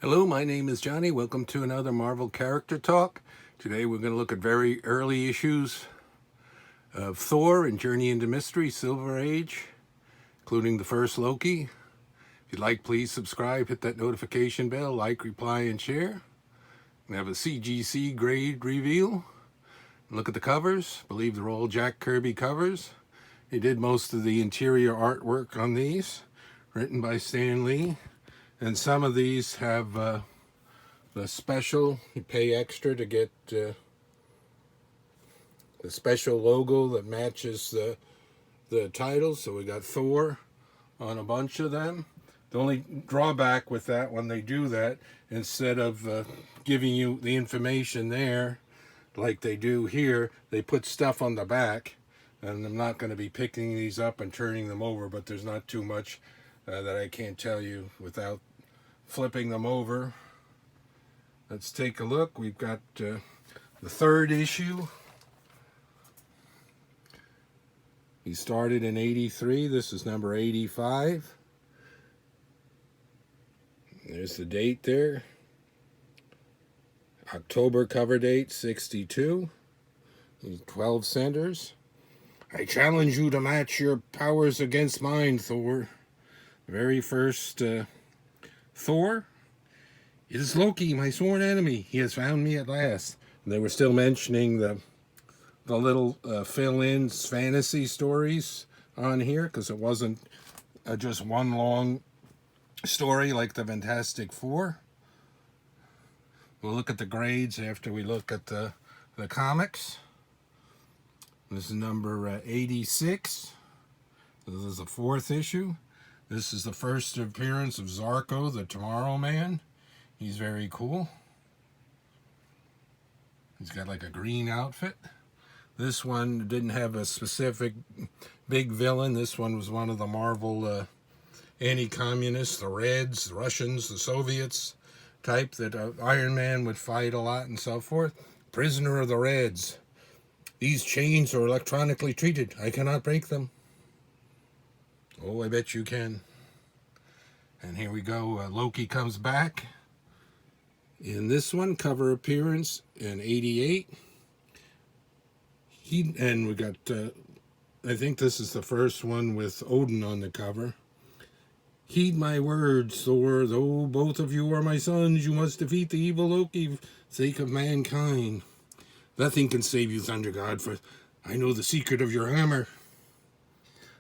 Hello, my name is Johnny. Welcome to another Marvel Character Talk. Today we're going to look at very early issues of Thor and Journey into Mystery, Silver Age, including the first Loki. If you'd like, please subscribe, hit that notification bell, like, reply, and share. We have a CGC grade reveal. Look at the covers. I believe they're all Jack Kirby covers. He did most of the interior artwork on these, written by Stan Lee. And some of these have the special, you pay extra to get the special logo that matches the title. So we got Thor on a bunch of them. The only drawback with that, when they do that, instead of giving you the information there, like they do here, they put stuff on the back. And I'm not going to be picking these up and turning them over, but there's not too much that I can't tell you without flipping them over. Let's take a look. We've got the third issue. He started in 83. This is number 85. There's the date there. October cover date, 62. 12 centers. I challenge you to match your powers against mine, Thor. The very first Thor. It is Loki, my sworn enemy. He has found me at last. And they were still mentioning the little fill-ins fantasy stories on here, because it wasn't just one long story like the Fantastic Four. We'll look at the grades after we look at the comics. This is number 86. This is the fourth issue. This is the first appearance of Zarko, the Tomorrow Man. He's very cool. He's got like a green outfit. This one didn't have a specific big villain. This one was one of the Marvel anti-communists, the Reds, the Russians, the Soviets type that Iron Man would fight a lot and so forth. Prisoner of the Reds. These chains are electronically treated. I cannot break them. Oh, I bet you can. And here we go. Loki comes back. In this one, cover appearance in 88. And we got, I think this is the first one with Odin on the cover. Heed my words, Thor. Though both of you are my sons, you must defeat the evil Loki for the sake of mankind. Nothing can save you, Thunder God, for I know the secret of your hammer.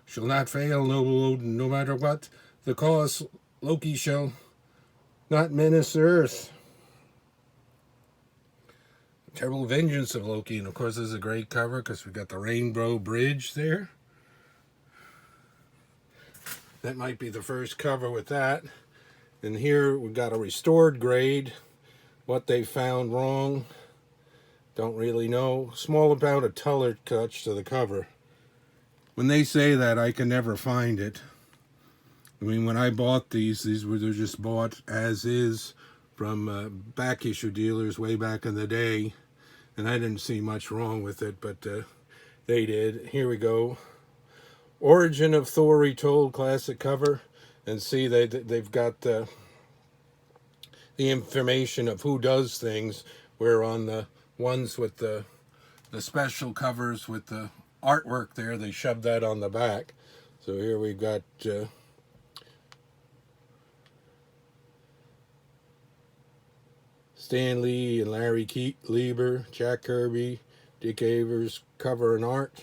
Shall not fail, noble Odin, no matter what the cost. Loki shall not menace Earth. The terrible vengeance of Loki. And of course, this is a great cover because we've got the Rainbow Bridge there. That might be the first cover with that. And here we've got a restored grade. What they found wrong, don't really know. Small amount of color touch to the cover. When they say that, I can never find it. I mean, when I bought these were just bought as is from back issue dealers way back in the day. And I didn't see much wrong with it, but they did. Here we go. Origin of Thor Retold classic cover. And see, they've got the information of who does things. Where on the ones with the special covers with the artwork there, they shoved that on the back. So here we've got Stan Lee and Larry Lieber, Jack Kirby, Dick Avers, cover and art.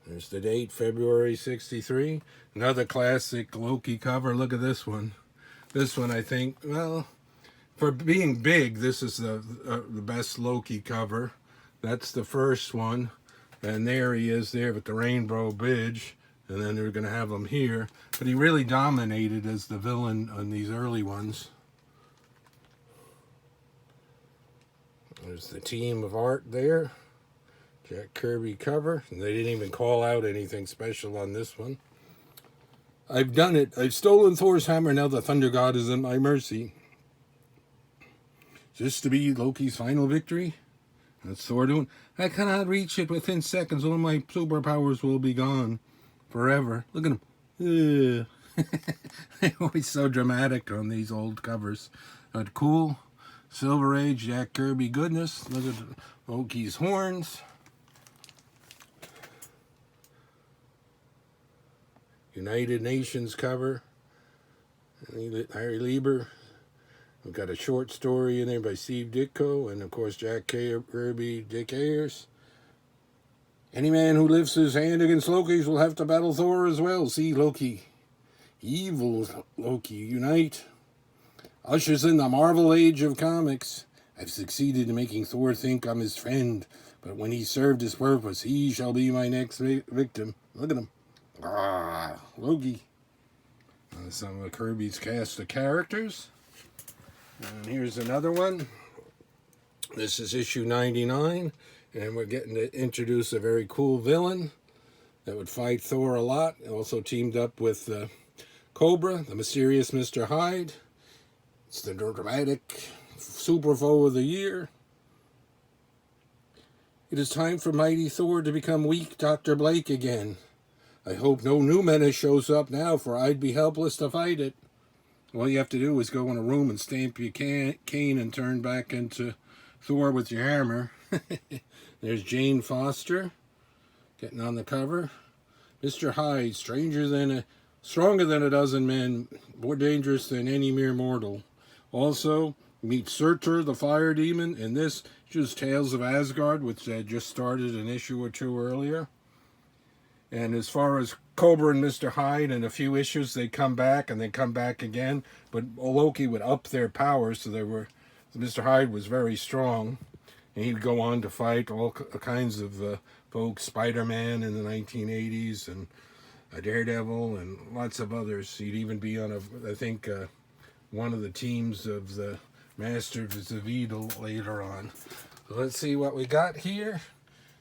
There's the date, February 63. Another classic Loki cover. Look at this one. This one, I think, well, for being big, this is the best Loki cover. That's the first one. And there he is there with the Rainbow Bridge. And then they're going to have him here. But he really dominated as the villain on these early ones. There's the team of art there. Jack Kirby cover. And they didn't even call out anything special on this one. I've done it. I've stolen Thor's hammer. Now the Thunder God is in my mercy. Just to be Loki's final victory. That's Thor doing. I cannot reach it within seconds. All my superpowers will be gone forever. Look at him. They're always so dramatic on these old covers. But cool. Silver Age, Jack Kirby goodness. Look at Loki's horns. United Nations cover. Harry Lieber. We've got a short story in there by Steve Ditko. And, of course, Jack Kirby, Dick Ayers. Any man who lifts his hand against Loki's will have to battle Thor as well. See, Loki. Evil Loki, unite. Ushers in the Marvel Age of comics. I've succeeded in making Thor think I'm his friend, but when he served his purpose, he shall be my next victim. Look at him. Ah, Loki. Some of Kirby's cast of characters. And here's another one. This is issue 99, and we're getting to introduce a very cool villain that would fight Thor a lot. Also teamed up with Cobra, the mysterious Mr. Hyde. It's the dramatic super foe of the year. It is time for mighty Thor to become weak Dr. Blake again. I hope no new menace shows up now, for I'd be helpless to fight it. All you have to do is go in a room and stamp your cane and turn back into Thor with your hammer. There's Jane Foster getting on the cover. Mr. Hyde, stronger than a dozen men, more dangerous than any mere mortal. Also, meet Surtur, the fire demon, and this is Tales of Asgard, which had just started an issue or two earlier. And as far as Cobra and Mr. Hyde, in a few issues, they come back and they come back again. But Loki would up their powers, so Mr. Hyde was very strong. And he'd go on to fight all kinds of folks, Spider-Man in the 1980s, and a Daredevil, and lots of others. He'd even be on, one of the teams of the Masters of Evil later on. So let's see what we got here.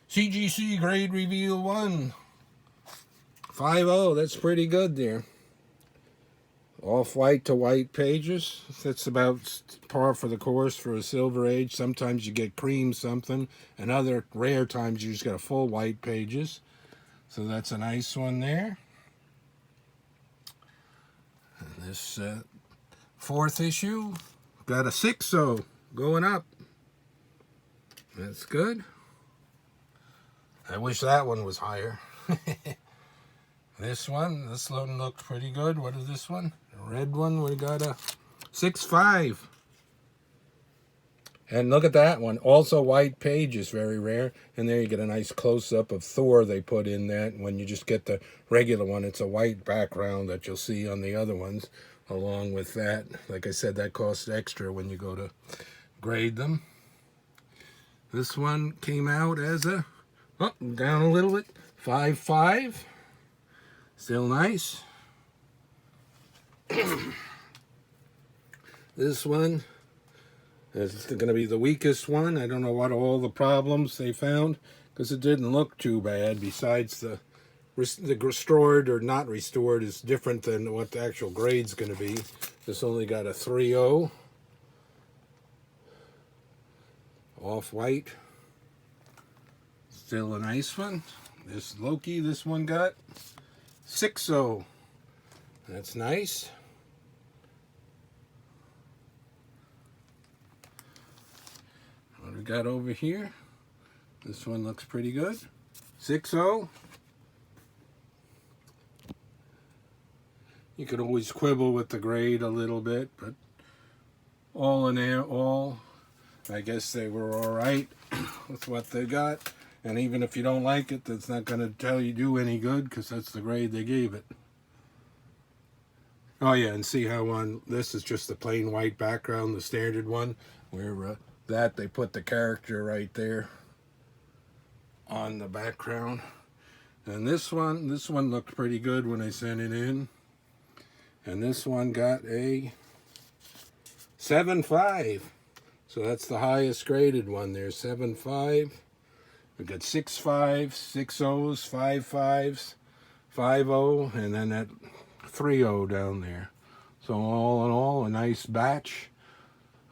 CGC Grade Reveal 1. 5.0, that's pretty good there. Off-white to white pages. That's about par for the course for a Silver Age. Sometimes you get cream something, and other rare times you just get a full white pages. So that's a nice one there. And this fourth issue got a 6.0 going up. That's good. I wish that one was higher. This one looked pretty good. What is this one? The red one, we got a 6.5. And look at that one. Also white pages, very rare. And there you get a nice close-up of Thor they put in that. When you just get the regular one, it's a white background that you'll see on the other ones. Along with that, like I said, that costs extra when you go to grade them. This one came out as down a little bit, 5.5. Still nice. This one is going to be the weakest one. I don't know what all the problems they found, because it didn't look too bad. Besides the restored or not restored is different than what the actual grade's going to be. This only got a 3.0. Off-white. Still a nice one. This Loki, this one got 6.0. That's nice. What we got over here? This one looks pretty good. 6.0. You could always quibble with the grade a little bit, but all in all, I guess they were all right with what they got. And even if you don't like it, that's not going to tell you do any good, because that's the grade they gave it. Oh yeah, and see how on this is just the plain white background, the standard one, where that they put the character right there on the background. And this one looked pretty good when I sent it in. And this one got a 7.5. So that's the highest graded one there, 7.5. We got 6.5, 6.0s, 5.5s, 5.0, and then that 3.0 down there. So all in all, a nice batch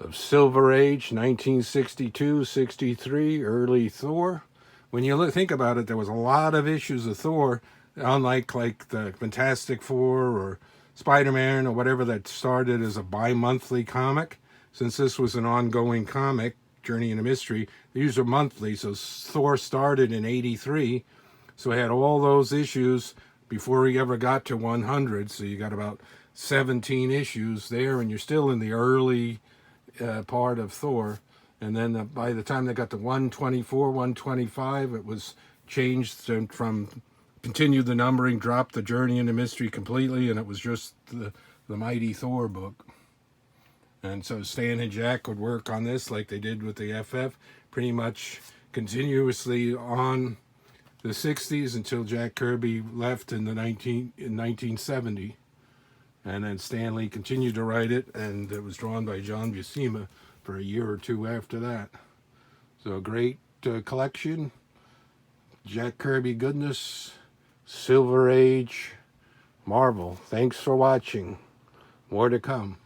of Silver Age, 1962, 63, early Thor. When you think about it, there was a lot of issues of Thor, unlike like the Fantastic Four or Spider-Man or whatever that started as a bi-monthly comic. Since this was an ongoing comic, Journey into Mystery, these are monthly. So Thor started in '83, so he had all those issues before he ever got to 100. So you got about 17 issues there, and you're still in the early part of Thor. And then by the time they got to 124, 125, it was changed from continued the numbering, dropped the Journey into Mystery completely, and it was just the Mighty Thor book. And so Stan and Jack would work on this like they did with the FF, pretty much continuously on the 60s until Jack Kirby left in 1970. And then Stan Lee continued to write it, and it was drawn by John Buscema for a year or two after that. So a great collection. Jack Kirby goodness, Silver Age, Marvel. Thanks for watching. More to come.